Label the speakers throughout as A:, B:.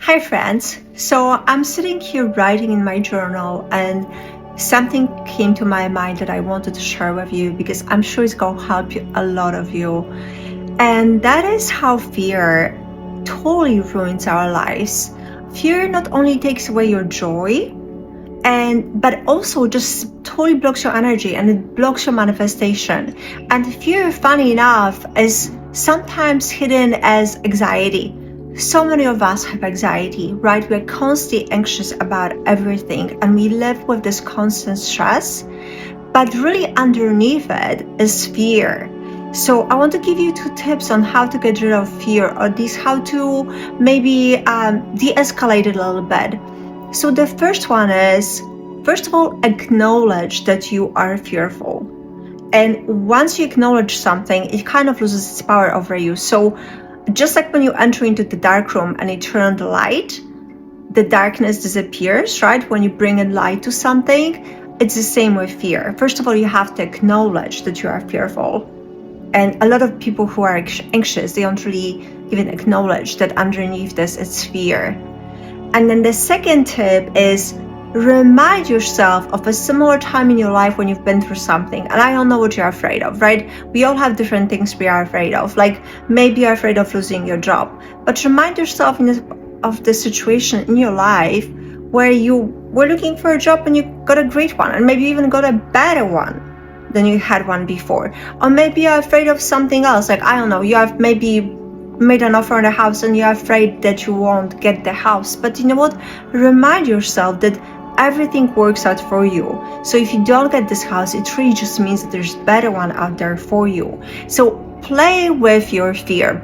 A: Hi friends, so I'm sitting here writing in my journal and something came to my mind that I wanted to share with you because I'm sure it's going to help you, a lot of you. And that is how fear totally ruins our lives. Fear not only takes away your joy, but also just totally blocks your energy and it blocks your manifestation. And fear, funny enough, is sometimes hidden as anxiety. So many of us have anxiety, right? We're constantly anxious about everything and we live with this constant stress, but really underneath it is fear. So I want to give you 2 tips on how to get rid of fear, or at least how to maybe de-escalate it a little bit. So the first one is, first of all, acknowledge that you are fearful. And once you acknowledge something, it kind of loses its power over you. So just like when you enter into the dark room and you turn on the light, the darkness disappears, right? When you bring a light to something, it's the same with fear. First of all, you have to acknowledge that you are fearful. And a lot of people who are anxious, they don't really even acknowledge that underneath this, it's fear. And then the second tip is remind yourself of a similar time in your life when you've been through something. And I don't know what you're afraid of, right? We all have different things we are afraid of. Like maybe you're afraid of losing your job, but remind yourself of the situation in your life where you were looking for a job and you got a great one, and maybe even got a better one than you had one before. Or maybe you're afraid of something else. Like, I don't know, you have maybe made an offer on a house and you're afraid that you won't get the house. But you know what? Remind yourself that everything works out for you. So if you don't get this house, it really just means that there's a better one out there for you. So play with your fear,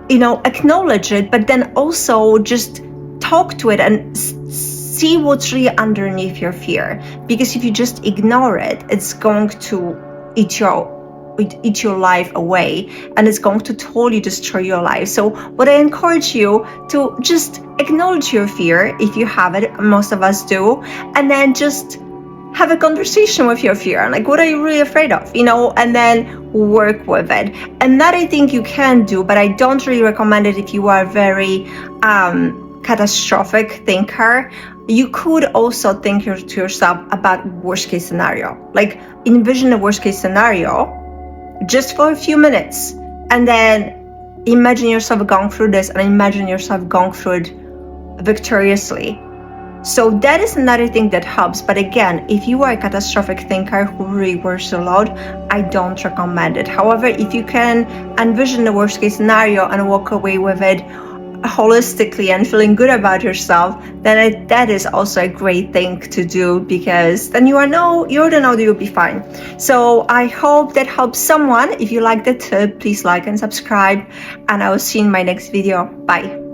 A: acknowledge it, but then also just talk to it and see what's really underneath your fear. Because if you just ignore it, it's going to eat your life away, and it's going to totally destroy your life. So what I encourage you to just acknowledge your fear if you have it, most of us do, and then just have a conversation with your fear and like, what are you really afraid of, and then work with it. And that I think you can do, but I don't really recommend it if you are a very catastrophic thinker. You could also think to yourself about worst case scenario, like envision a worst case scenario just for a few minutes, and then imagine yourself going through this and imagine yourself going through it victoriously. So that is another thing that helps. But again, if you are a catastrophic thinker who really worries a lot, I don't recommend it. However, if you can envision the worst case scenario and walk away with it holistically and feeling good about yourself, then that is also a great thing to do, because then you already know that you'll be fine. So I hope that helps someone. If you like the tip, please like and subscribe, and I will see you in my next video. Bye.